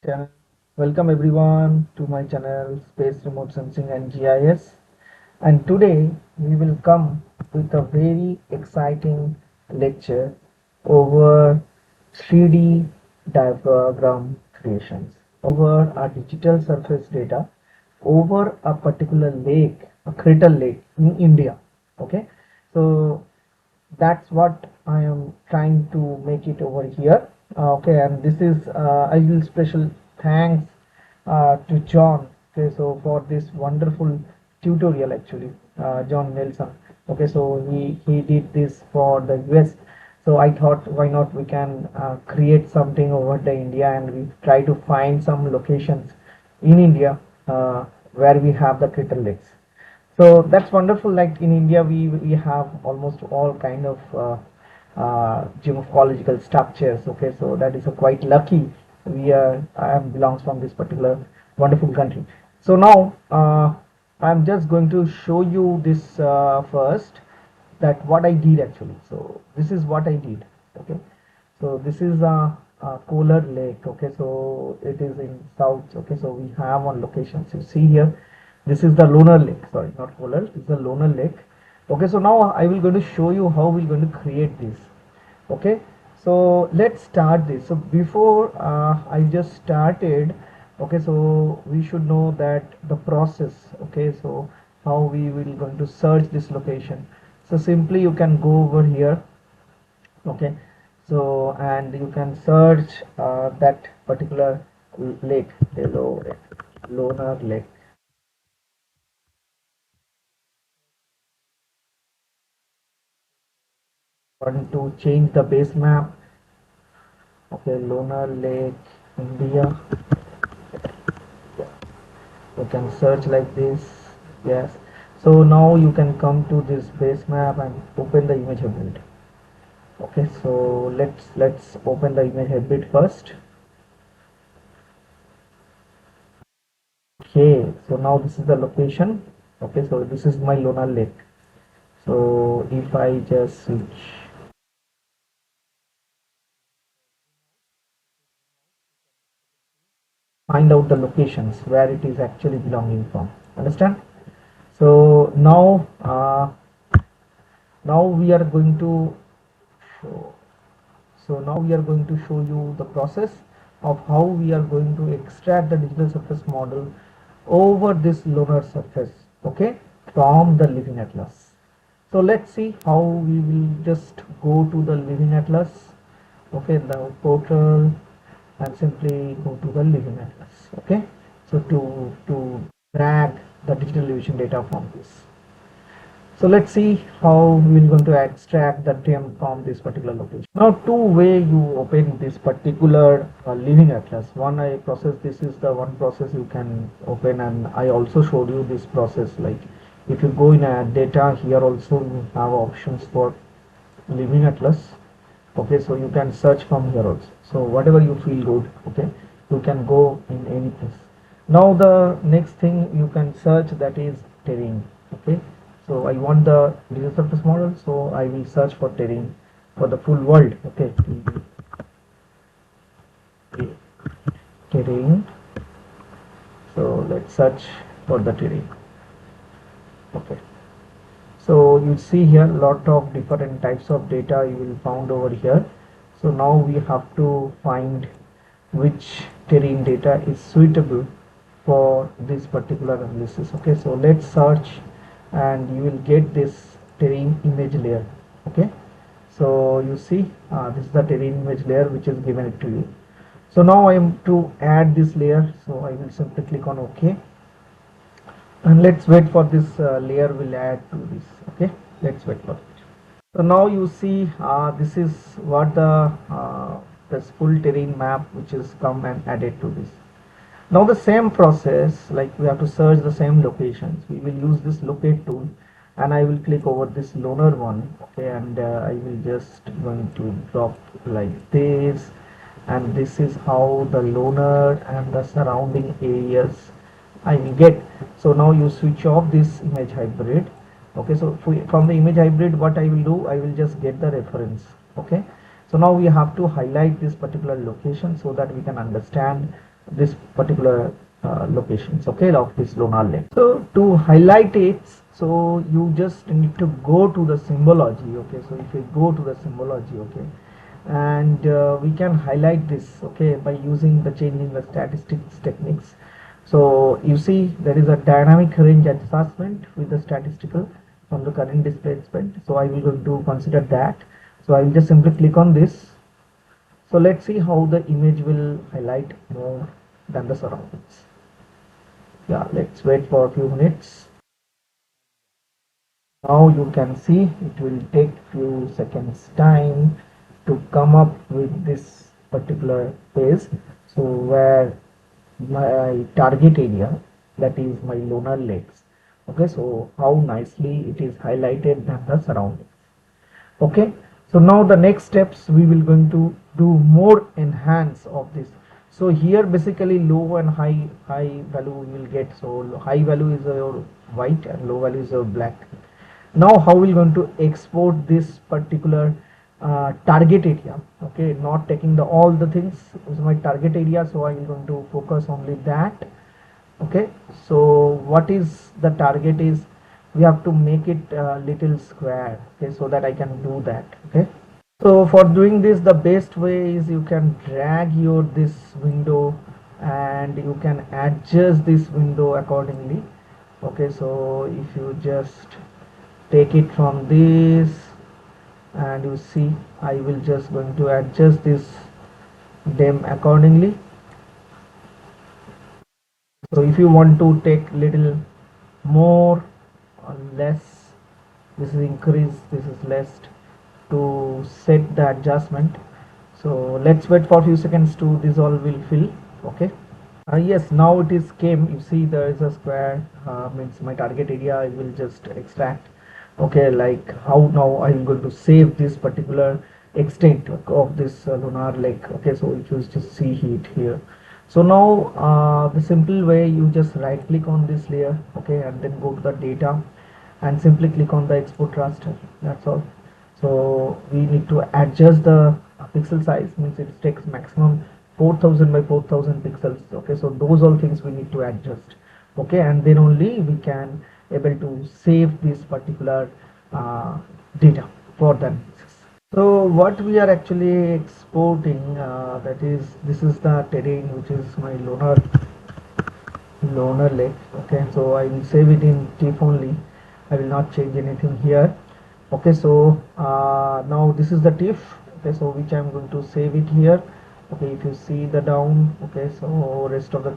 channel. Welcome everyone to my channel Space Remote Sensing and GIS. And today we will come with a very exciting lecture over 3D diagram creations over a digital surface data over a particular lake, a crater lake in India. Okay, so that's what I am trying to make it over here. Okay, and this is I will special thanks to John. Okay, so for this wonderful tutorial actually, John Nelson. Okay, so he did this for the US. So I thought why not we can create something over the India, and we try to find some locations in India where we have the crater lakes. So that's wonderful. Like in India, we have almost all kind of geomorphological structures. Okay, so that is a quite lucky. We are I am belongs from this particular wonderful country. So now I'm just going to show you this first, that what I did actually. So this is what I did. Okay, so this is a Kolar Lake. Okay, so it is in south. Okay, so we have one location. So see here, this is the Lonar Lake. Sorry, not Kolar. This is the Lonar Lake. Okay, so now I will going to show you how we're going to create this. Okay, so let's start this. So before I just started, okay, so we should know that the process. Okay, so how we will going to search this location. So simply you can go over here. Okay, so and you can search that particular lake, the Lonar Lake. Want to change the base map. Okay, Lonar Lake, India. You can search like this. Yes, so now you can come to this base map and open the image hybrid. Okay, so let's open the image hybrid first. Okay, so now this is the location. Okay, so this is my Lonar Lake. So if I just switch, find out the locations where it is actually belonging from. Understand? So now we are going to show. So now we are going to show you the process of how we are going to extract the digital surface model over this lunar surface. Okay, from the living atlas. So let's see how we will just go to the living atlas. Okay, the portal, and simply go to the living atlas. Okay, so to drag the digital elevation data from this. So let's see how we're going to extract the DEM from this particular location. Now, two way you open this particular living atlas. One, I process, this is the one process you can open, and I also showed you this process. Like if you go in a data, here also you have options for living atlas. Okay, so you can search from here also. So whatever you feel good, okay, you can go in any place. Now the next thing you can search, that is terrain. Okay, so I want the digital surface model, so I will search for terrain for the full world. Okay, terrain. So let's search for the terrain. Okay, so you see here lot of different types of data you will found over here. So now we have to find which terrain data is suitable for this particular analysis. Okay, so let's search, and you will get this terrain image layer. Okay, so you see this is the terrain image layer which is given it to you. So now I am to add this layer, so I will simply click on OK, and let's wait for this layer will add to this. Okay, let's wait for it. So now you see this is what this full terrain map which is come and added to this. Now the same process, like we have to search the same locations, we will use this locate tool, and I will click over this Lonar one. Okay, and I will just going to drop like this, and this is how the Lonar and the surrounding areas I will get. So now you switch off this image hybrid. Okay, so from the image hybrid, what I will do, I will just get the reference. Okay, so now we have to highlight this particular location so that we can understand this particular locations, okay, of this Lonar Lake. So to highlight it, so you just need to go to the symbology, okay. So if you go to the symbology, okay, and we can highlight this, okay, by using the changing the statistics techniques. So you see there is a dynamic range adjustment with the statistical from the current displacement. So I will going to consider that. So I will just simply click on this. So let's see how the image will highlight more than the surroundings. Yeah, let's wait for a few minutes. Now you can see it will take few seconds time to come up with this particular phase. So where my target area, that is my Lonar Lakes, okay, so how nicely it is highlighted than the surroundings. Okay, so now the next steps we will going to do more enhance of this. So here basically low and high value we will get. So high value is your white and low value is your black. Now how we going to export this particular target area, okay, not taking the all the things is my target area, so I will going to focus only that. Okay, so what is the target is we have to make it little square, okay, so that I can do that. Okay, so for doing this the best way is you can drag your this window and you can adjust this window accordingly. Okay, so if you just take it from this and you see I will just going to adjust this DEM accordingly. So if you want to take little more or less, this is increase, this is less, to set the adjustment. So let's wait for a few seconds to this all will fill. Okay, yes, now it is came. You see there is a square, means my target area. I will just extract. Okay, like how now I'm going to save this particular extent of this Lonar Lake. Okay, so if you just see it here. So now the simple way, you just right click on this layer, okay, and then go to the data and simply click on the export raster. That's all. So we need to adjust the pixel size, means it takes maximum 4000 by 4000 pixels. Okay, so those all things we need to adjust. Okay, and then only we can able to save this particular data for the analysis. So what we are actually exporting, that is, this is the terrain which is my Lonar Lake. Okay, so I will save it in TIFF only. I will not change anything here. Okay, so now this is the TIFF. Okay, so which I am going to save it here. Okay, if you see the down, okay, so rest of the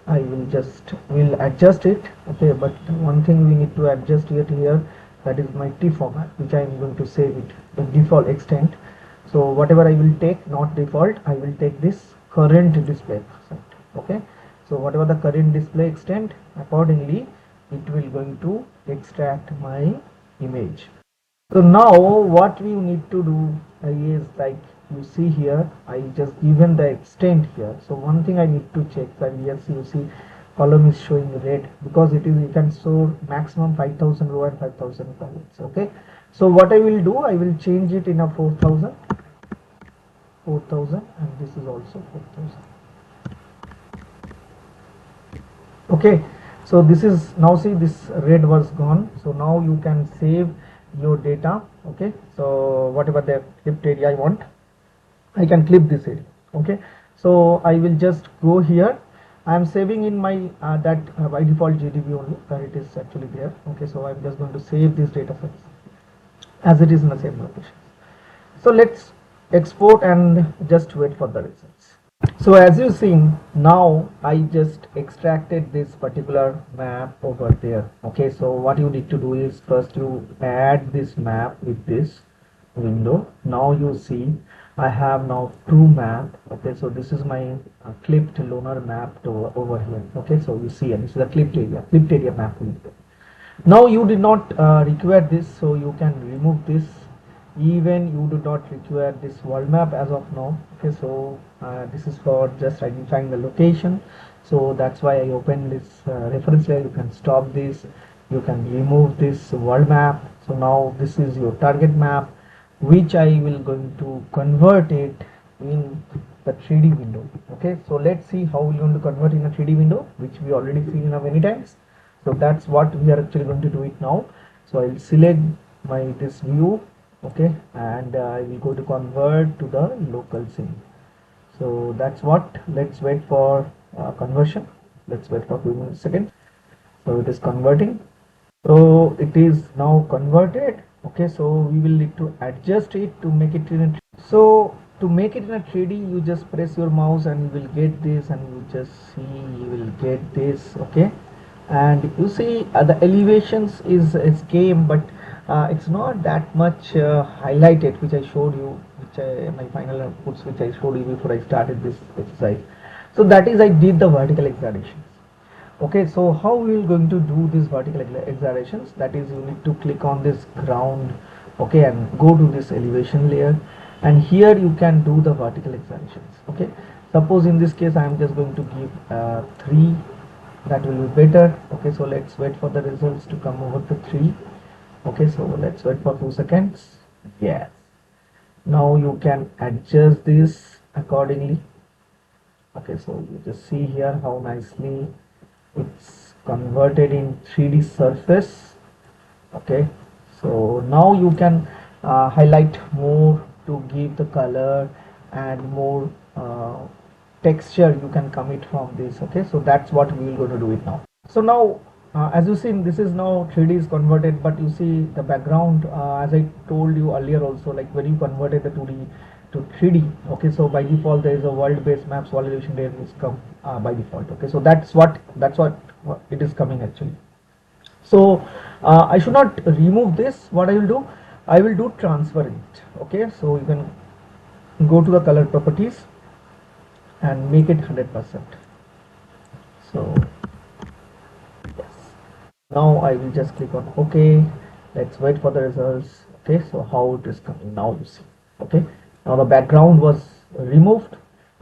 I will adjust it. Okay, but one thing we need to adjust here, that is my TIFF format, which I am going to save it the default extent. So whatever I will take, not default, I will take this current display percent. Okay, so whatever the current display extent, accordingly it will going to extract my image. So now what we need to do is, like you see here, I just given the extent here. So one thing I need to check that, yes, you see column is showing red because it is, you can show maximum 5000 row and 5000 columns. Okay, so what I will do, I will change it in a 4000, and this is also 4000. Okay, so this is now, see this red was gone. So now you can save your data. Okay, so whatever the clipped area I want, I can clip this area. Okay, so I will just go here. I am saving in my that by default GDB only, where it is actually there. Okay, so I'm just going to save this data sets as it is in the same location. So let's export and just wait for the results. So as you see, now I just extracted this particular map over there. Okay, so what you need to do is first you add this map with this window. Now you see I have now two map. Okay, so this is my clipped Lonar map over here. Okay, so you see, and this is the clipped area map window. Now you did not require this, so you can remove this. Even you do not require this world map as of now. Okay, so this is for just identifying the location. So that's why I opened this reference layer. You can stop this, you can remove this world map. So now this is your target map, which I will going to convert it in the 3D window. Okay, so let's see how we're going to convert in a 3D window, which we already seen many times. So that's what we are actually going to do it now. So I'll select my this view, okay, and I will go to convert to the local scene. So that's what. Let's wait for conversion. Let's wait for a few seconds. So it is converting. So it is now converted. Okay, so we will need to adjust it to make it in a, so to make it in a 3D, you just press your mouse and you will get this, and you just see, you will get this. Okay, and you see the elevations is game, but it's not that much highlighted, which I showed you, which my final outputs which I showed you before I started this exercise. So that is, I did the vertical exaggeration. Okay, so how we will going to do this vertical exaggerations? That is, you need to click on this ground, okay, and go to this elevation layer, and here you can do the vertical exaggerations. Okay, suppose in this case I am just going to give 3, that will be better. Okay, so let's wait for the results to come over to 3. Okay, so let's wait for 2 seconds. Yes, now you can adjust this accordingly. Okay, so you just see here how nicely it's converted in 3D surface. Okay, so now you can highlight more to give the color, and more texture you can commit from this. Okay, so that's what we will going to do it now. So now as you see, this is now 3D is converted, but you see the background, as I told you earlier also, like when you converted the 2D to 3D. Okay, so by default there is a world base maps wall elevation layer is come by default. Okay, so that's what it is coming actually. So I should not remove this. What I will do, I will do transfer it. Okay, so you can go to the color properties and make it 100%. So yes, now I will just click on OK. Let's wait for the results. Okay, so how it is coming now, you see. Okay, now the background was removed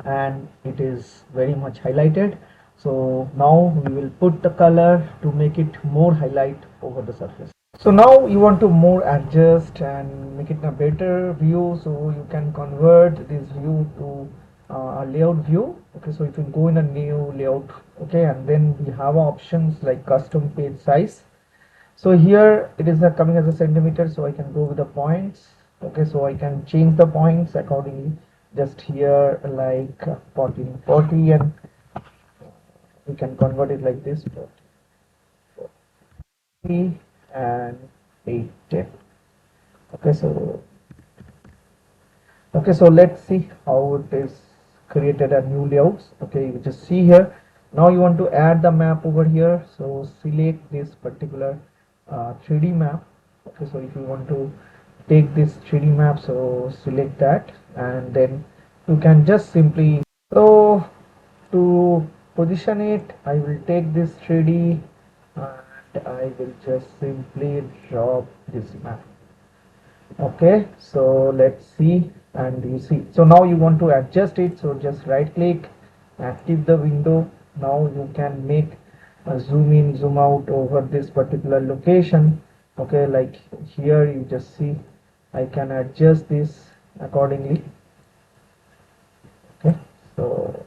and it is very much highlighted. So now we will put the color to make it more highlight over the surface. So now you want to more adjust and make it a better view, so you can convert this view to a layout view. Okay, so if you go in a new layout, okay, and then we have options like custom page size. So here it is coming as a centimeter, so I can go with the points. Okay, so I can change the points accordingly, just here like 40, and we can convert it like this, 40 and 810. Okay, so let's see how it is created a new layouts. Okay, you just see here. Now you want to add the map over here, so select this particular 3D map. Okay, so if you want to take this 3D map, so select that, and then you can just simply, so to position it, I will take this 3D and I will just simply drop this map. Okay, so let's see, and you see, so now you want to adjust it, so just right click, active the window. Now you can make a zoom in, zoom out over this particular location. Okay, like here you just see I can adjust this accordingly. Okay, so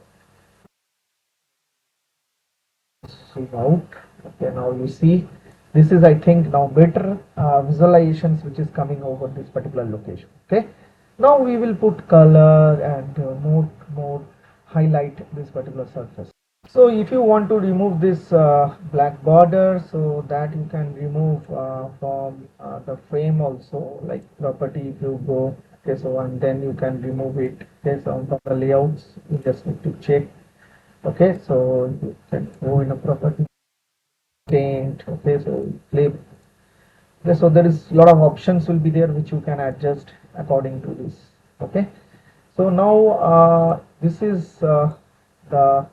zoom out. Okay, now you see this is, I think, now better visualizations which is coming over this particular location. Okay, now we will put color and more highlight this particular surface. So if you want to remove this black border, so that you can remove from the frame also, like property, if you go, okay, so and then you can remove it. Okay, so from the layouts you just need to check. Okay, so you can go in a property, paint. Okay, so flip. Okay, so there is a lot of options will be there which you can adjust according to this. Okay, so now this is the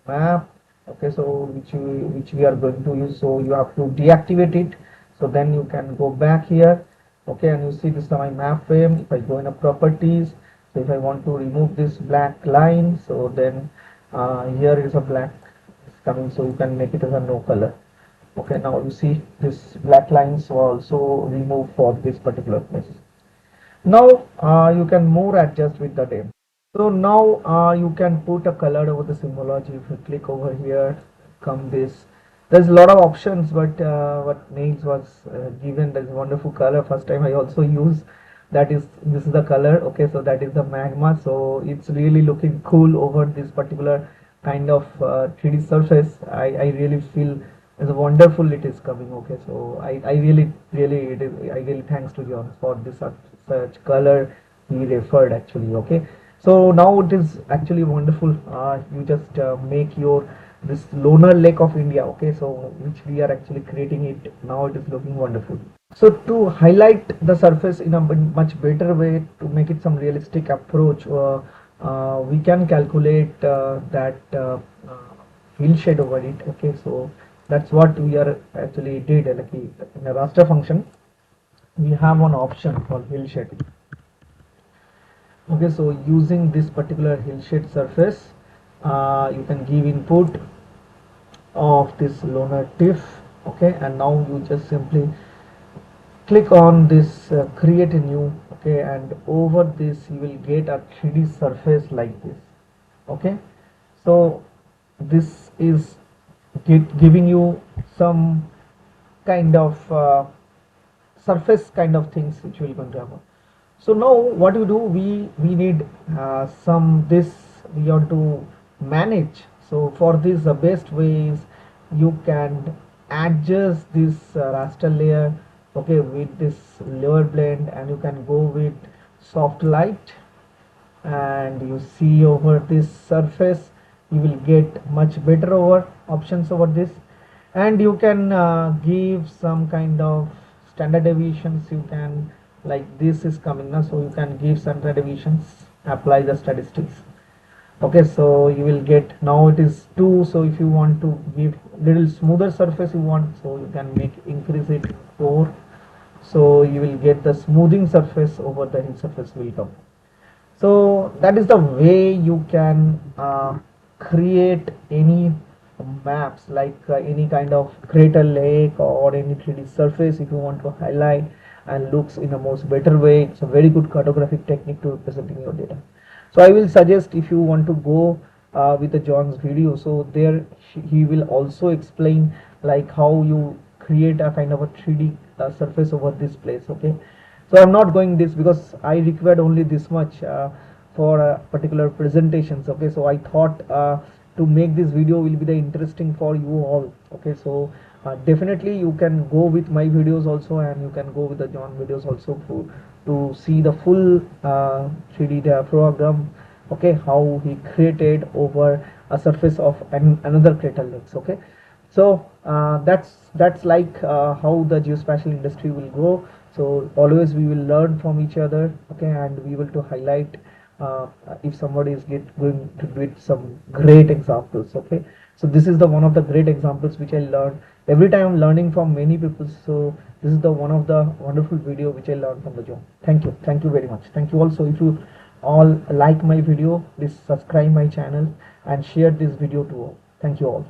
map. Okay, so which we are going to use, so you have to deactivate it, so then you can go back here. Okay, and you see this is my map frame. If I go in a properties, so if I want to remove this black line, so then here is a black is coming, so you can make it as a no color. Okay, now you see this black lines were also removed for this particular place. Now you can more adjust with the DEM. So now you can put a color over the symbology. If you click over here, come this. There's a lot of options, but what names was given. There's wonderful color. First time I also use that is this is the color. Okay, so that is the magma. So it's really looking cool over this particular kind of 3D surface. I really feel it's wonderful. It is coming. Okay, so I really it is I really thanks to John for this such color he referred actually. Okay, so now it is actually wonderful. You just make your this Lonar Lake of India. Okay, so which we are actually creating it now. It is looking wonderful. So to highlight the surface in a much better way, to make it some realistic approach, we can calculate that hillshade over it. Okay, so that's what we are actually did. Like in a raster function, we have one option called hillshade. Okay, so using this particular hillshade surface, you can give input of this Lonar TIFF. Okay, and now you just simply click on this create a new. Okay, and over this you will get a 3D surface like this. Okay, so this is giving you some kind of surface kind of things which will going to happen. So now what we do, we need some this we want to manage. So for this the best way is you can adjust this raster layer, okay, with this layer blend, and you can go with soft light, and you see over this surface you will get much better over options over this. And you can give some kind of standard deviations. You can, like this is coming now, so you can give standard deviations, apply the statistics. Okay, so you will get, now it is 2, so if you want to give little smoother surface you want, so you can make increase it 4, so you will get the smoothing surface over the hill surface will come. So that is the way you can create any maps, like any kind of crater lake or any 3D surface if you want to highlight and looks in a most better way. It's a very good cartographic technique to representing your data. So I will suggest, if you want to go with the John's video, so there he will also explain like how you create a kind of a 3D surface over this place. Okay, so I'm not going this because I required only this much for a particular presentations. Okay, so I thought to make this video will be the interesting for you all. Okay, so definitely you can go with my videos also, and you can go with the John videos also to see the full 3D program. Okay, how he created over a surface of another crater lakes. Okay, so that's like how the geospatial industry will grow. So always we will learn from each other. Okay, and we will to highlight if somebody is going to do it some great examples. Okay, so this is the one of the great examples which I learned. Every time I'm learning from many people, so this is the one of the wonderful video which I learned from the John. Thank you very much. Thank you also. If you all like my video, please subscribe my channel and share this video to all. Thank you all.